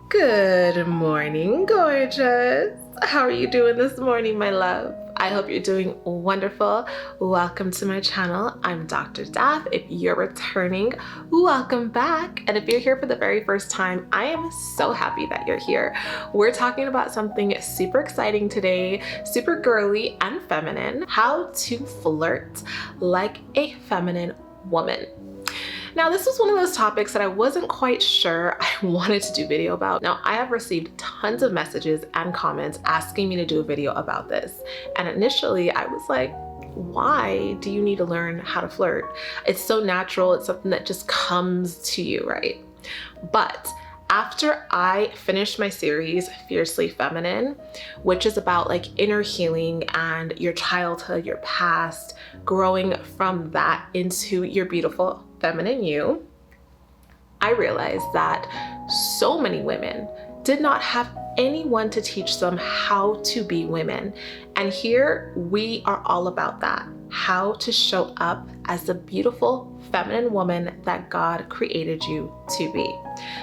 Good morning, gorgeous. How are you doing this morning, my love? I hope you're doing wonderful. Welcome to my channel. I'm Dr. Dath. If you're returning, welcome back. And if you're here for the very first time, I am so happy that you're here. We're talking about something super exciting today, super girly and feminine, how to flirt like a feminine woman. Now, this was one of those topics that I wasn't quite sure I wanted to do video about. Now, I have received tons of messages and comments asking me to do a video about this. And initially I was like, why do you need to learn how to flirt? It's so natural. It's something that just comes to you, right? But after I finished my series, Fiercely Feminine, which is about like inner healing and your childhood, your past, growing from that into your beautiful feminine you, I realized that so many women did not have anyone to teach them how to be women. And here we are all about that, how to show up as the beautiful feminine woman that God created you to be.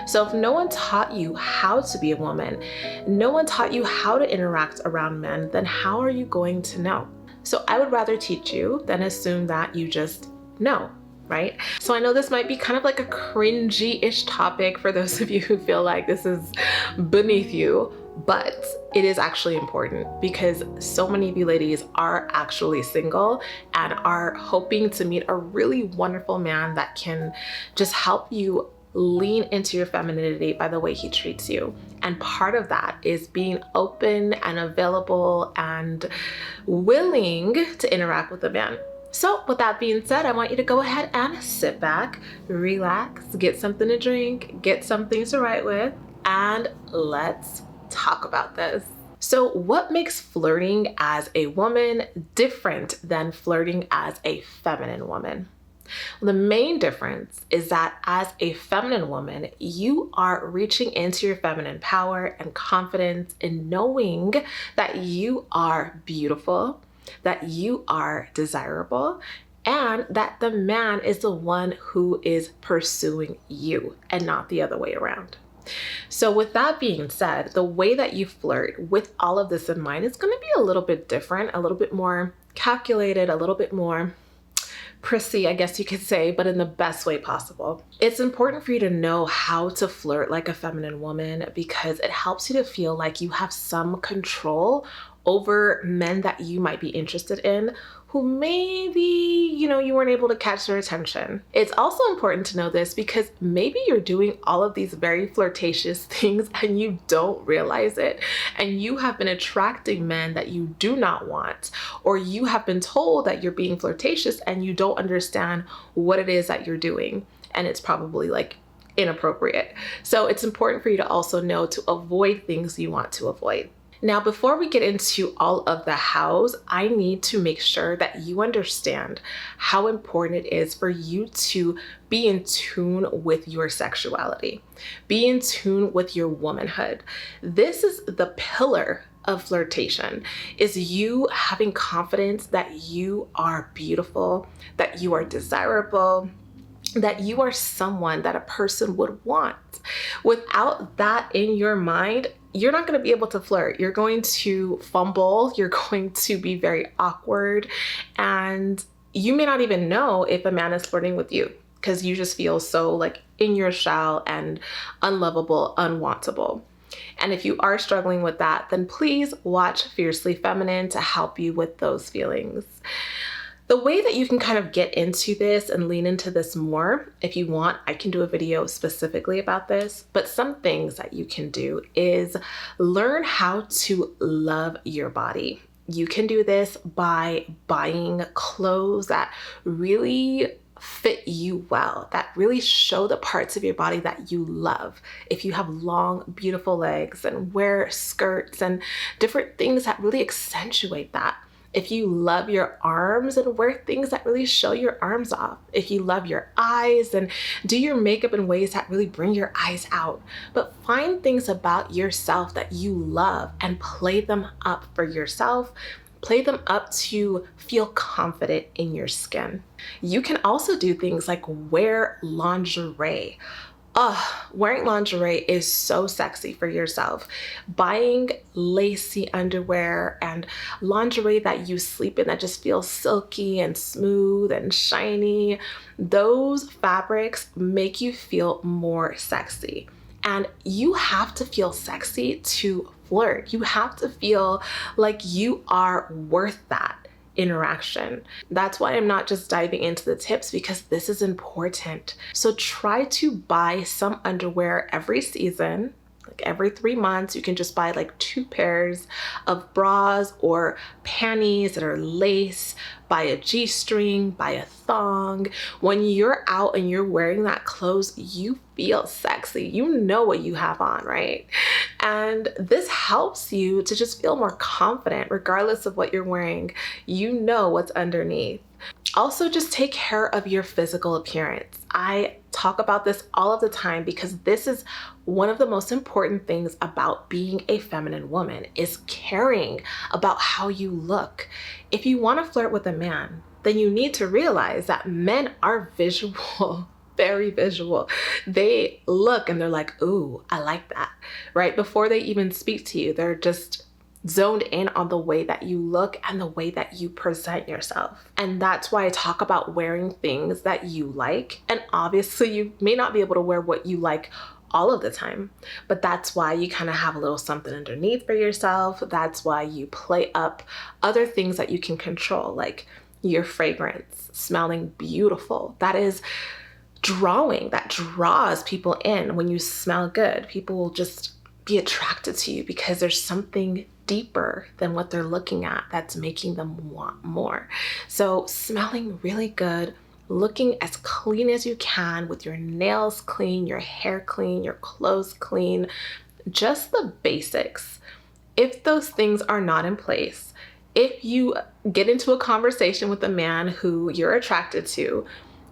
So if no one taught you how to be a woman, no one taught you how to interact around men, then how are you going to know? So I would rather teach you than assume that you just know, right? So I know this might be kind of like a cringy-ish topic for those of you who feel like this is beneath you, but it is actually important because so many of you ladies are actually single and are hoping to meet a really wonderful man that can just help you lean into your femininity by the way he treats you. And part of that is being open and available and willing to interact with a man. So with that being said, I want you to go ahead and sit back, relax, get something to drink, get something to write with, and let's talk about this. So what makes flirting as a woman different than flirting as a feminine woman? Well, the main difference is that as a feminine woman, you are reaching into your feminine power and confidence in knowing that you are beautiful, that you are desirable, and that the man is the one who is pursuing you and not the other way around. So with that being said, the way that you flirt with all of this in mind is going to be a little bit different, a little bit more calculated, a little bit more prissy, I guess you could say, but in the best way possible. It's important for you to know how to flirt like a feminine woman because it helps you to feel like you have some control over men that you might be interested in who maybe, you weren't able to catch their attention. It's also important to know this because maybe you're doing all of these very flirtatious things and you don't realize it. And you have been attracting men that you do not want, or you have been told that you're being flirtatious and you don't understand what it is that you're doing. And it's probably like inappropriate. So it's important for you to also know to avoid things you want to avoid. Now, before we get into all of the hows, I need to make sure that you understand how important it is for you to be in tune with your sexuality, be in tune with your womanhood. This is the pillar of flirtation, is you having confidence that you are beautiful, that you are desirable, that you are someone that a person would want. Without that in your mind, you're not going to be able to flirt. You're going to fumble. You're going to be very awkward. And you may not even know if a man is flirting with you because you just feel so like in your shell and unlovable, unwantable. And if you are struggling with that, then please watch Fiercely Feminine to help you with those feelings. The way that you can kind of get into this and lean into this more, if you want, I can do a video specifically about this, but some things that you can do is learn how to love your body. You can do this by buying clothes that really fit you well, that really show the parts of your body that you love. If you have long, beautiful legs, and wear skirts and different things that really accentuate that. If you love your arms, and wear things that really show your arms off. If you love your eyes, and do your makeup in ways that really bring your eyes out. But find things about yourself that you love and play them up for yourself. Play them up to feel confident in your skin. You can also do things like wear lingerie. Wearing lingerie is so sexy for yourself. Buying lacy underwear and lingerie that you sleep in that just feels silky and smooth and shiny, those fabrics make you feel more sexy. And you have to feel sexy to flirt. You have to feel like you are worth that interaction. That's why I'm not just diving into the tips, because this is important. So try to buy some underwear every season. Like every 3 months, you can just buy like 2 pairs of bras or panties that are lace, buy a G-string, buy a thong. When you're out and you're wearing that clothes, you feel sexy. You know what you have on, right? And this helps you to just feel more confident regardless of what you're wearing. You know what's underneath. Also, just take care of your physical appearance. I talk about this all of the time because this is one of the most important things about being a feminine woman, is caring about how you look. If you want to flirt with a man, then you need to realize that men are visual. Very visual. They look and they're like, ooh, I like that, right? Before they even speak to you, they're just zoned in on the way that you look and the way that you present yourself. And that's why I talk about wearing things that you like. And obviously you may not be able to wear what you like all of the time, but that's why you kind of have a little something underneath for yourself. That's why you play up other things that you can control, like your fragrance, smelling beautiful. That is drawing, that draws people in. When you smell good, people will just be attracted to you because there's something deeper than what they're looking at that's making them want more. So smelling really good, looking as clean as you can, with your nails clean, your hair clean, your clothes clean, just the basics. If those things are not in place, if you get into a conversation with a man who you're attracted to,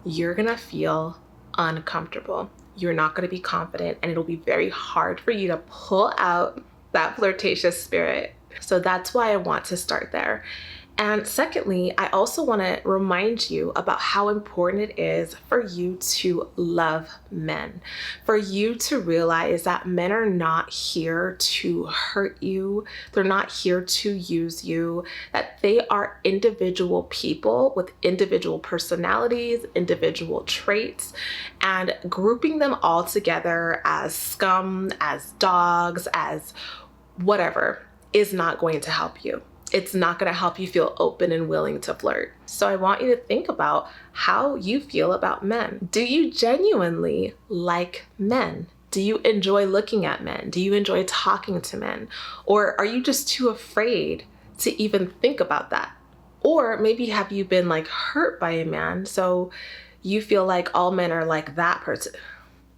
you're gonna feel uncomfortable. You're not going to be confident, and it'll be very hard for you to pull out that flirtatious spirit. So that's why I want to start there. And secondly, I also want to remind you about how important it is for you to love men, for you to realize that men are not here to hurt you. They're not here to use you, that they are individual people with individual personalities, individual traits, and grouping them all together as scum, as dogs, as whatever is not going to help you. It's not going to help you feel open and willing to flirt. So I want you to think about how you feel about men. Do you genuinely like men? Do you enjoy looking at men? Do you enjoy talking to men? Or are you just too afraid to even think about that? Or maybe have you been like hurt by a man, so you feel like all men are like that person?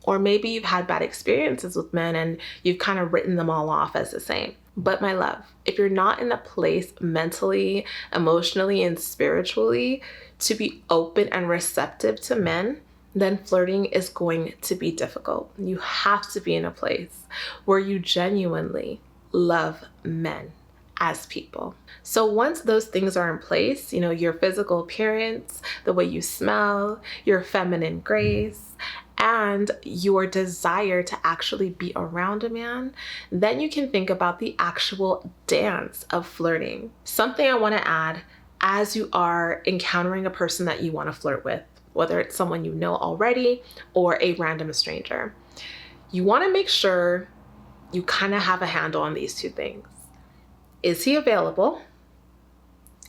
Or maybe you've had bad experiences with men and you've kind of written them all off as the same. But my love, if you're not in a place mentally, emotionally, and spiritually to be open and receptive to men, then flirting is going to be difficult. You have to be in a place where you genuinely love men as people. So once those things are in place, your physical appearance, the way you smell, your feminine grace, and your desire to actually be around a man, then you can think about the actual dance of flirting. Something I want to add as you are encountering a person that you want to flirt with, whether it's someone you know already or a random stranger. You want to make sure you kind of have a handle on these 2 things. Is he available?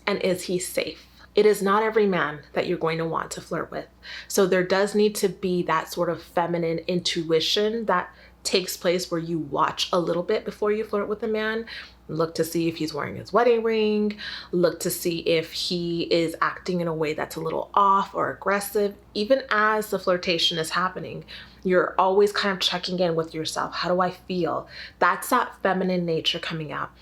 And is he safe? It is not every man that you're going to want to flirt with. So there does need to be that sort of feminine intuition that takes place where you watch a little bit before you flirt with a man. Look to see if he's wearing his wedding ring. Look to see if he is acting in a way that's a little off or aggressive. Even as the flirtation is happening, you're always kind of checking in with yourself. How do I feel? That's that feminine nature coming out.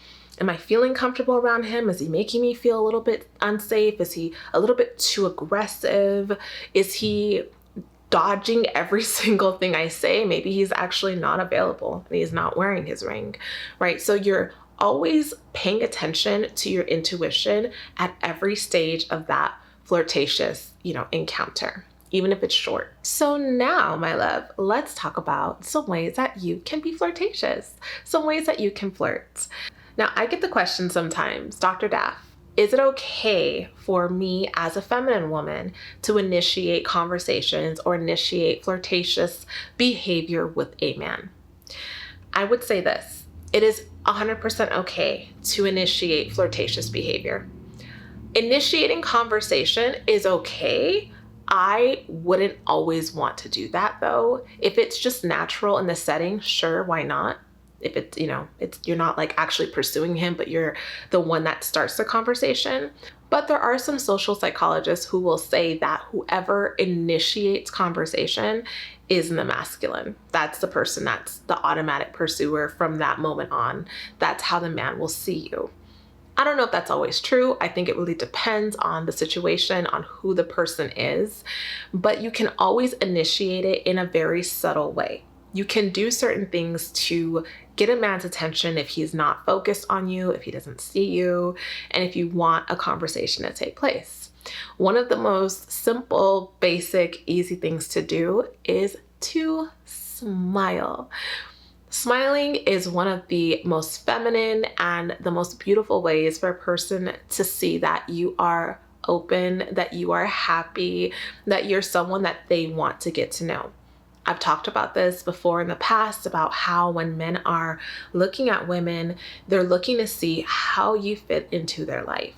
Am I feeling comfortable around him? Is he making me feel a little bit unsafe? Is he a little bit too aggressive? Is he dodging every single thing I say? Maybe he's actually not available and he's not wearing his ring, right? So you're always paying attention to your intuition at every stage of that flirtatious, encounter. even if it's short. So now, my love, let's talk about some ways that you can be flirtatious, some ways that you can flirt. Now, I get the question sometimes, Dr. Daff, is it okay for me as a feminine woman to initiate conversations or initiate flirtatious behavior with a man? I would say this, it is 100% okay to initiate flirtatious behavior. Initiating conversation is okay. I wouldn't always want to do that though. If it's just natural in the setting, sure, why not? If it's, you're not like actually pursuing him, but you're the one that starts the conversation. But there are some social psychologists who will say that whoever initiates conversation is in the masculine. That's the person that's the automatic pursuer from that moment on. That's how the man will see you. I don't know if that's always true. I think it really depends on the situation, on who the person is, but you can always initiate it in a very subtle way. You can do certain things to get a man's attention if he's not focused on you, if he doesn't see you, and if you want a conversation to take place. One of the most simple, basic, easy things to do is to smile. Smiling is one of the most feminine and the most beautiful ways for a person to see that you are open, that you are happy, that you're someone that they want to get to know. I've talked about this before in the past about how when men are looking at women, they're looking to see how you fit into their life.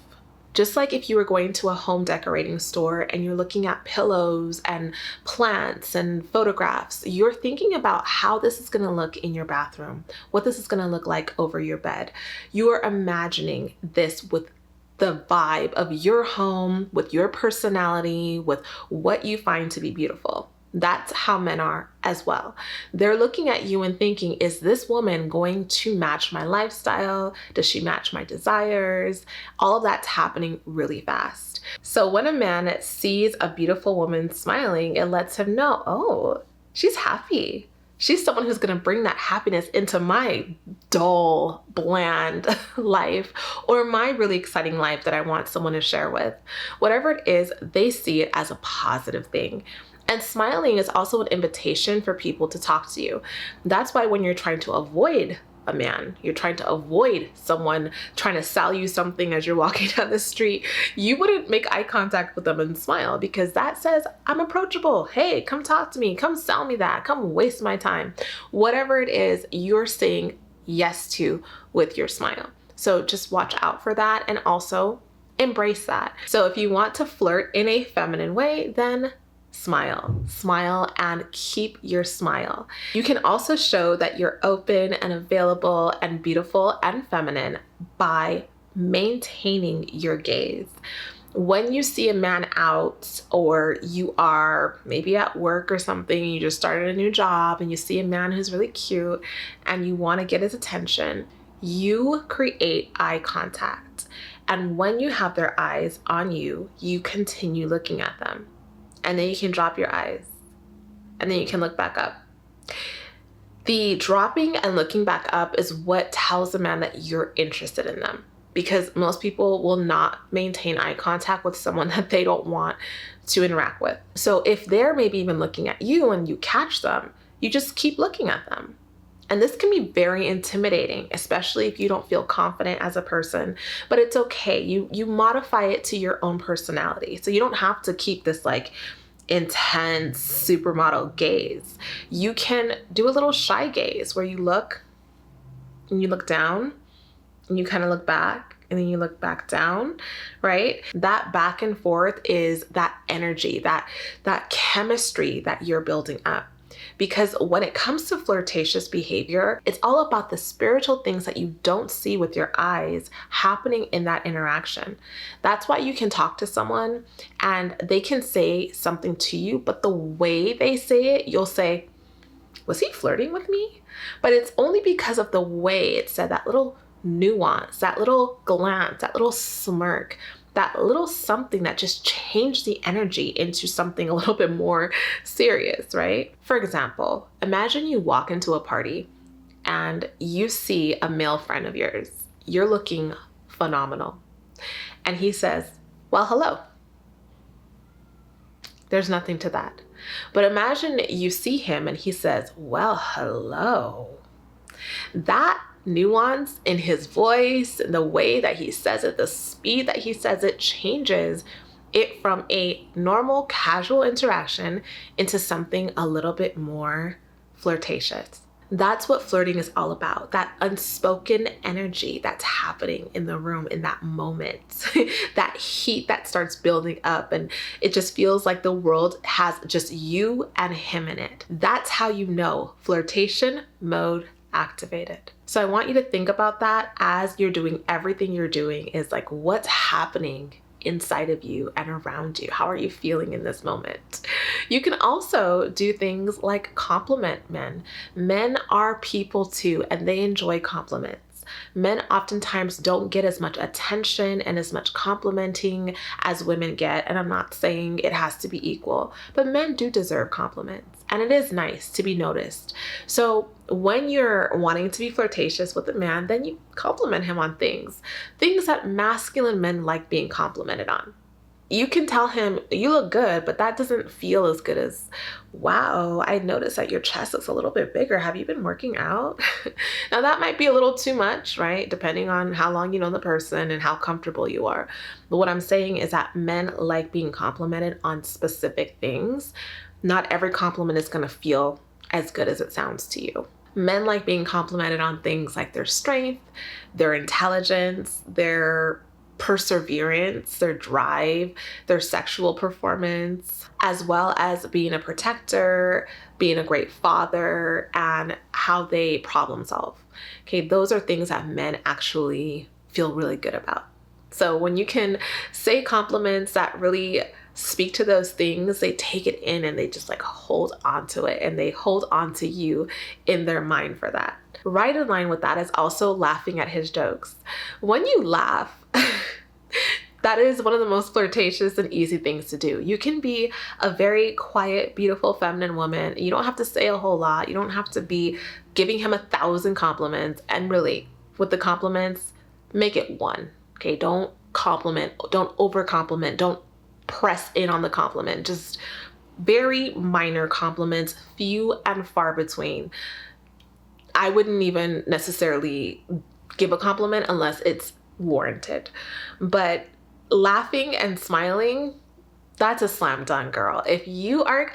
Just like if you were going to a home decorating store and you're looking at pillows and plants and photographs, you're thinking about how this is going to look in your bathroom, what this is going to look like over your bed. You are imagining this with the vibe of your home, with your personality, with what you find to be beautiful. That's how men are as well. They're looking at you and thinking, is this woman going to match my lifestyle? Does she match my desires? All of that's happening really fast. So when a man sees a beautiful woman smiling, it lets him know, oh, she's happy. She's someone who's going to bring that happiness into my dull, bland life or my really exciting life that I want someone to share with. Whatever it is, they see it as a positive thing. And smiling is also an invitation for people to talk to you. That's why when you're trying to avoid a man, you're trying to avoid someone trying to sell you something as you're walking down the street, you wouldn't make eye contact with them and smile because that says, I'm approachable. Hey, come talk to me. Come sell me that. Come waste my time. Whatever it is, you're saying yes to with your smile. So just watch out for that and also embrace that. So if you want to flirt in a feminine way, then smile and keep your smile. You can also show that you're open and available and beautiful and feminine by maintaining your gaze. When you see a man out or you are maybe at work or something, you just started a new job and you see a man who's really cute and you want to get his attention, you create eye contact. And when you have their eyes on you, you continue looking at them. And then you can drop your eyes and then you can look back up. The dropping and looking back up is what tells a man that you're interested in them, because most people will not maintain eye contact with someone that they don't want to interact with. So if they're maybe even looking at you and you catch them, you just keep looking at them. And this can be very intimidating, especially if you don't feel confident as a person, but it's okay. You modify it to your own personality. So you don't have to keep this like intense supermodel gaze. You can do a little shy gaze where you look and you look down and you kind of look back and then you look back down, right? That back and forth is that energy, that chemistry that you're building up. Because when it comes to flirtatious behavior, it's all about the spiritual things that you don't see with your eyes happening in that interaction. That's why you can talk to someone and they can say something to you, but the way they say it, you'll say, was he flirting with me? But it's only because of the way it said, that little nuance, that little glance, that little smirk, that little something that just changed the energy into something a little bit more serious, right? For example, imagine you walk into a party and you see a male friend of yours. You're looking phenomenal. And he says, well, hello. There's nothing to that. But imagine you see him and he says, well, hello. That nuance in his voice and the way that he says it, the speed that he says it changes it from a normal casual interaction into something a little bit more flirtatious. That's what flirting is all about. That unspoken energy that's happening in the room in that moment, that heat that starts building up, and it just feels like the world has just you and him in it. That's how you know flirtation mode activated. So I want you to think about that as you're doing everything you're doing, is like, what's happening inside of you and around you? How are you feeling in this moment? You can also do things like compliment men. Men are people too, and they enjoy compliments. Men oftentimes don't get as much attention and as much complimenting as women get. And I'm not saying it has to be equal, but men do deserve compliments. And it is nice to be noticed. So when you're wanting to be flirtatious with a man, then you compliment him on things that masculine men like being complimented on. You can tell him, you look good, but that doesn't feel as good as, wow, I noticed that your chest looks a little bit bigger. Have you been working out? Now that might be a little too much, right? Depending on how long you know the person and how comfortable you are. But what I'm saying is that men like being complimented on specific things. Not every compliment is going to feel as good as it sounds to you. Men like being complimented on things like their strength, their intelligence, their perseverance, their drive, their sexual performance, as well as being a protector, being a great father, and how they problem solve. Okay, those are things that men actually feel really good about. So when you can say compliments that really speak to those things, they take it in and they just like hold on to it, and they hold on to you in their mind for that. Right in line with that is also laughing at his jokes. When you laugh, that is one of the most flirtatious and easy things to do. You can be a very quiet, beautiful, feminine woman. You don't have to say a whole lot. You don't have to be giving him 1,000 compliments. And really, with the compliments, make it one. Okay, don't compliment, don't over compliment, don't press in on the compliment. Just very minor compliments, few and far between. I wouldn't even necessarily give a compliment unless it's warranted. But laughing and smiling, that's a slam dunk, girl. If you are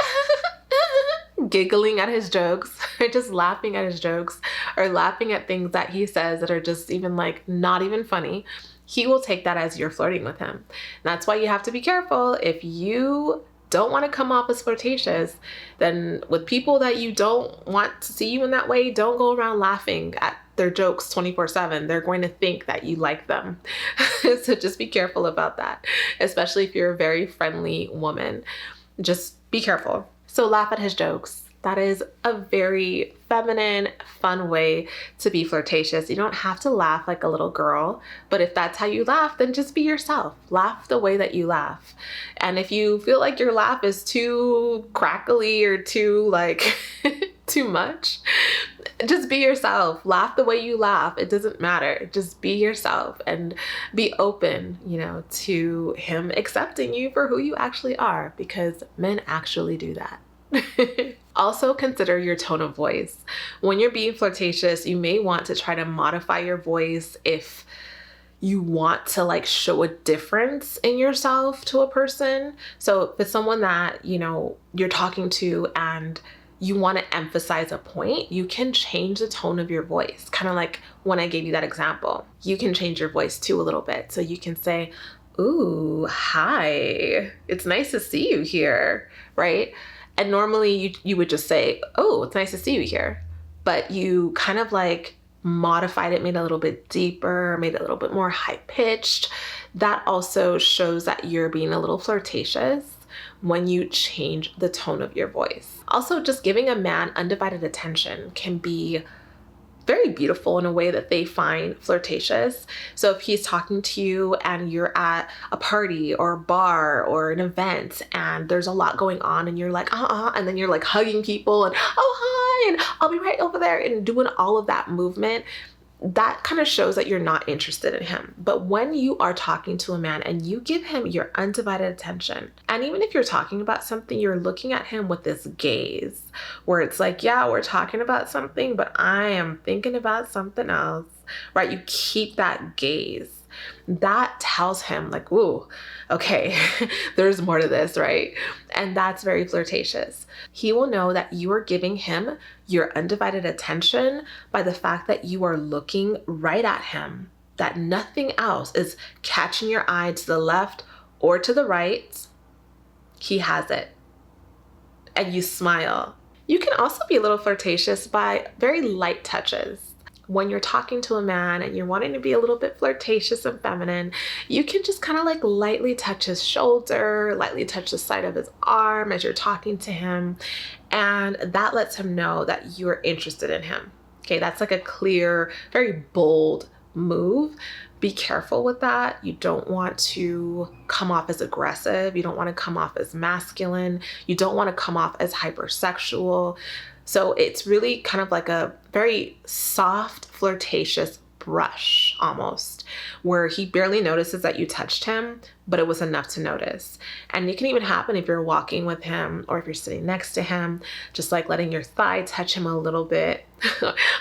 giggling at his jokes, or just laughing at his jokes, or laughing at things that he says that are just even like not even funny, he will take that as you're flirting with him. That's why you have to be careful. If you don't want to come off as flirtatious, then with people that you don't want to see you in that way, don't go around laughing at their jokes 24/7. They're going to think that you like them. So just be careful about that, especially if you're a very friendly woman. Just be careful. So laugh at his jokes. That is a very feminine, fun way to be flirtatious. You don't have to laugh like a little girl, but if that's how you laugh, then just be yourself. Laugh the way that you laugh. And if you feel like your laugh is too crackly or too like too much, just be yourself. Laugh the way you laugh. It doesn't matter. Just be yourself and be open, to him accepting you for who you actually are, because men actually do that. Also consider your tone of voice. When you're being flirtatious, you may want to try to modify your voice if you want to like show a difference in yourself to a person. So if it's someone that, you're talking to and you want to emphasize a point, you can change the tone of your voice. Kind of like when I gave you that example, you can change your voice too a little bit. So you can say, ooh, hi, it's nice to see you here, right? And normally you would just say, oh, it's nice to see you here. But you kind of like modified it, made it a little bit deeper, made it a little bit more high pitched. That also shows that you're being a little flirtatious when you change the tone of your voice. Also, just giving a man undivided attention can be very beautiful in a way that they find flirtatious. So if he's talking to you and you're at a party or a bar or an event and there's a lot going on and you're like, and then you're like hugging people and, oh, hi, and I'll be right over there, and doing all of that movement, that kind of shows that you're not interested in him. But when you are talking to a man and you give him your undivided attention, and even if you're talking about something, you're looking at him with this gaze where it's like, yeah, we're talking about something, but I am thinking about something else, right? You keep that gaze. That tells him like, ooh, okay, there's more to this, right? And that's very flirtatious. He will know that you are giving him your undivided attention by the fact that you are looking right at him, that nothing else is catching your eye to the left or to the right. He has it. And you smile. You can also be a little flirtatious by very light touches. When you're talking to a man and you're wanting to be a little bit flirtatious and feminine, you can just kind of like lightly touch his shoulder, lightly touch the side of his arm as you're talking to him. And that lets him know that you're interested in him. Okay, that's like a clear, very bold move. Be careful with that. You don't want to come off as aggressive. You don't want to come off as masculine. You don't want to come off as hypersexual. So it's really kind of like a very soft, flirtatious brush almost, where he barely notices that you touched him, but it was enough to notice. And it can even happen if you're walking with him or if you're sitting next to him, just like letting your thigh touch him a little bit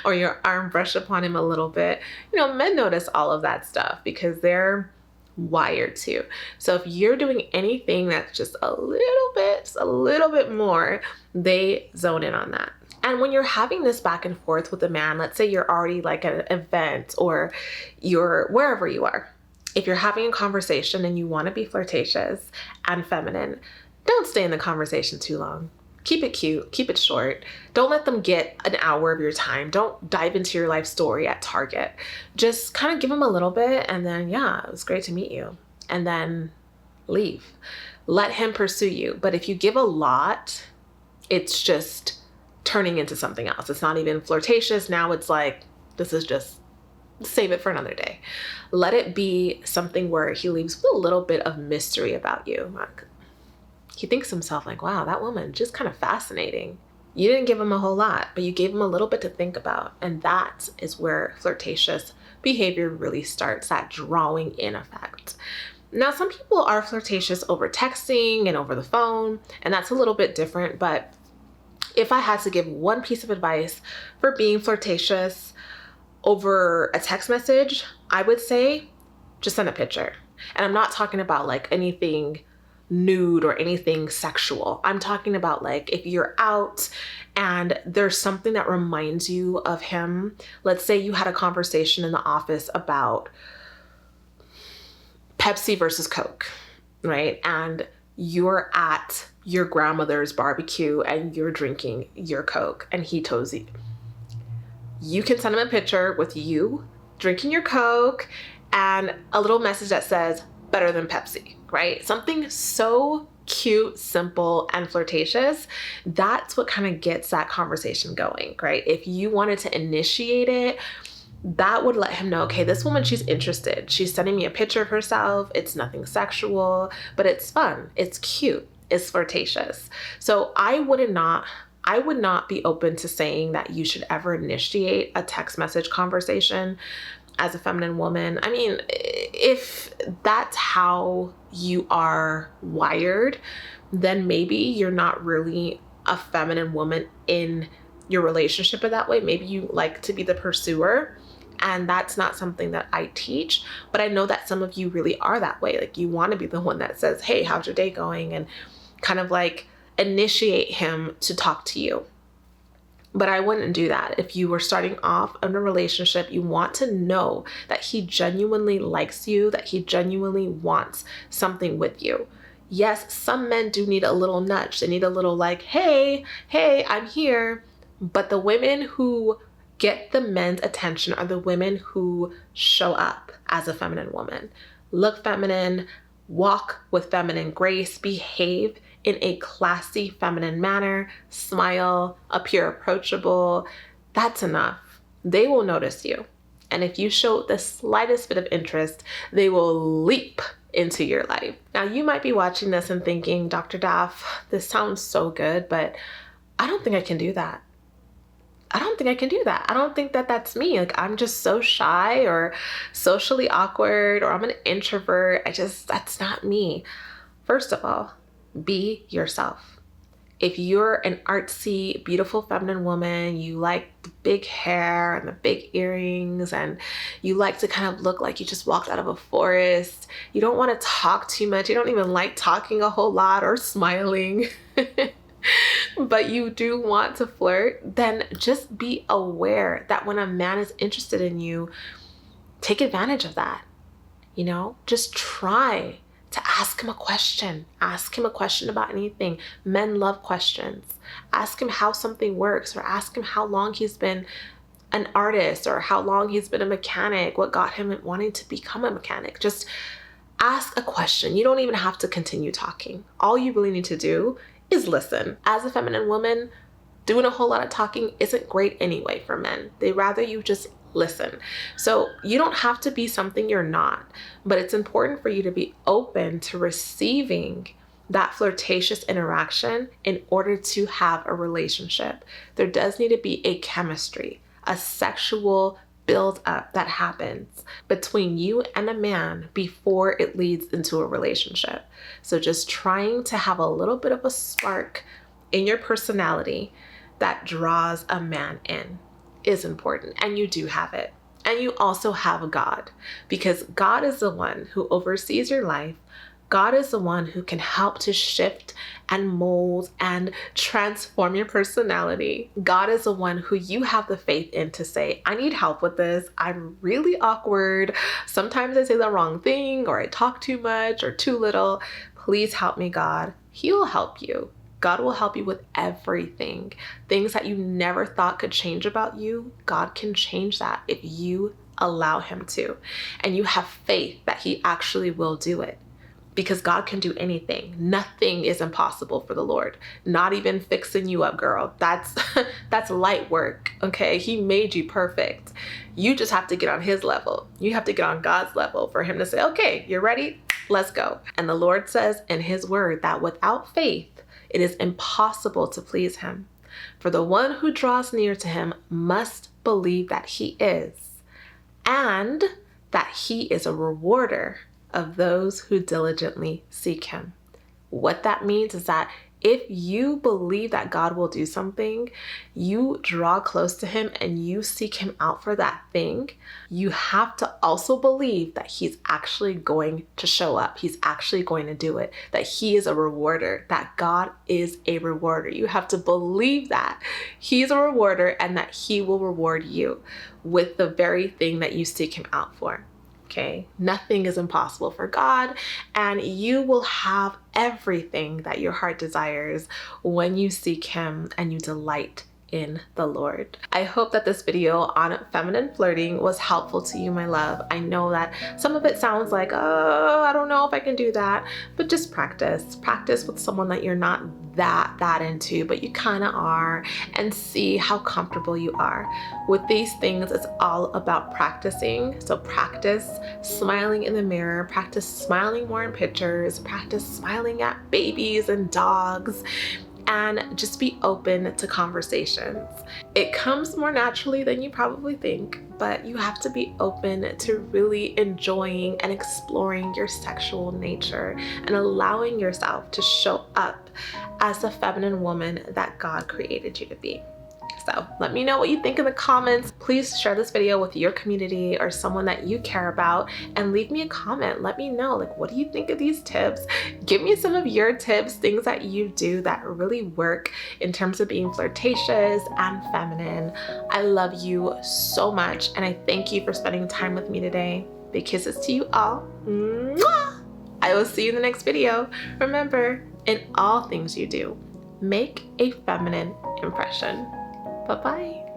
or your arm brush upon him a little bit. You know, men notice all of that stuff because they're wired to. So if you're doing anything that's just a little bit more, they zone in on that. And when you're having this back and forth with a man, let's say you're already like at an event or you're wherever you are, if you're having a conversation and you want to be flirtatious and feminine, don't stay in the conversation too long. Keep it cute, keep it short. Don't let them get an hour of your time. Don't dive into your life story at Target. Just kind of give them a little bit and then, yeah, it was great to meet you. And then leave. Let him pursue you. But if you give a lot, it's just turning into something else. It's not even flirtatious. Now it's like, this is just, save it for another day. Let it be something where he leaves with a little bit of mystery about you. He thinks to himself like, wow, that woman, just kind of fascinating. You didn't give him a whole lot, but you gave him a little bit to think about. And that is where flirtatious behavior really starts, that drawing in effect. Now, some people are flirtatious over texting and over the phone, and that's a little bit different, but if I had to give one piece of advice for being flirtatious over a text message, I would say just send a picture. And I'm not talking about like anything nude or anything sexual. I'm talking about like if you're out and there's something that reminds you of him. Let's say you had a conversation in the office about Pepsi versus Coke, right? And you're at your grandmother's barbecue and you're drinking your Coke and he toes you. You can send him a picture with you drinking your Coke and a little message that says better than Pepsi, right? Something so cute, simple, and flirtatious. That's what kind of gets that conversation going, right? If you wanted to initiate it, that would let him know, okay, this woman, she's interested. She's sending me a picture of herself. It's nothing sexual, but it's fun. It's cute. It's flirtatious. So I would not be open to saying that you should ever initiate a text message conversation as a feminine woman. I mean, if that's how you are wired, then maybe you're not really a feminine woman in your relationship in that way. Maybe you like to be the pursuer. And that's not something that I teach, but I know that some of you really are that way. Like you want to be the one that says, hey, how's your day going? And kind of like initiate him to talk to you. But I wouldn't do that. If you were starting off in a relationship, you want to know that he genuinely likes you, that he genuinely wants something with you. Yes, some men do need a little nudge. They need a little like, hey, I'm here. But the women who get the men's attention are the women who show up as a feminine woman. Look feminine, walk with feminine grace, behave in a classy feminine manner, smile, appear approachable. That's enough. They will notice you. And if you show the slightest bit of interest, they will leap into your life. Now, you might be watching this and thinking, Dr. Daff, this sounds so good, but I don't think I can do that. I don't think I can do that. I don't think that that's me. Like, I'm just so shy or socially awkward, or I'm an introvert. That's not me. First of all, be yourself. If you're an artsy, beautiful feminine woman, you like the big hair and the big earrings, and you like to kind of look like you just walked out of a forest, you don't want to talk too much, you don't even like talking a whole lot or smiling, but you do want to flirt, then just be aware that when a man is interested in you, take advantage of that. Just try to ask him a question. Ask him a question about anything. Men love questions. Ask him how something works, or ask him how long he's been an artist, or how long he's been a mechanic, what got him wanting to become a mechanic. Just ask a question. You don't even have to continue talking. All you really need to do is listen. As a feminine woman, doing a whole lot of talking isn't great anyway for men. They rather you just listen. So you don't have to be something you're not, but it's important for you to be open to receiving that flirtatious interaction in order to have a relationship. There does need to be a chemistry, a sexual build up that happens between you and a man before it leads into a relationship. So just trying to have a little bit of a spark in your personality that draws a man in is important, and you do have it. And you also have God, because God is the one who oversees your life. God is the one who can help to shift and mold and transform your personality. God is the one who you have the faith in to say, I need help with this. I'm really awkward. Sometimes I say the wrong thing, or I talk too much or too little. Please help me, God. He'll help you. God will help you with everything. Things that you never thought could change about you, God can change that if you allow him to. And you have faith that he actually will do it, because God can do anything. Nothing is impossible for the Lord. Not even fixing you up, girl. That's light work, okay? He made you perfect. You just have to get on his level. You have to get on God's level for him to say, okay, you're ready? Let's go. And the Lord says in his word that without faith, it is impossible to please him. For the one who draws near to him must believe that he is, and that he is a rewarder of those who diligently seek him. What that means is that if you believe that God will do something, you draw close to him and you seek him out for that thing, you have to also believe that he's actually going to show up. He's actually going to do it, that he is a rewarder, that God is a rewarder. You have to believe that he's a rewarder and that he will reward you with the very thing that you seek him out for. Okay, nothing is impossible for God, and you will have everything that your heart desires when you seek him and you delight in the Lord. I hope that this video on feminine flirting was helpful to you, my love. I know that some of it sounds like, oh, I don't know if I can do that, but just practice. Practice with someone that you're not that into, but you kind of are, and see how comfortable you are. With these things, it's all about practicing. So practice smiling in the mirror, practice smiling more in pictures, practice smiling at babies and dogs, and just be open to conversations. It comes more naturally than you probably think, but you have to be open to really enjoying and exploring your sexual nature and allowing yourself to show up as the feminine woman that God created you to be. So let me know what you think in the comments. Please share this video with your community or someone that you care about, and leave me a comment. Let me know, like, what do you think of these tips? Give me some of your tips, things that you do that really work in terms of being flirtatious and feminine. I love you so much, and I thank you for spending time with me today. Big kisses to you all. Mwah! I will see you in the next video. Remember, in all things you do, make a feminine impression. Bye-bye.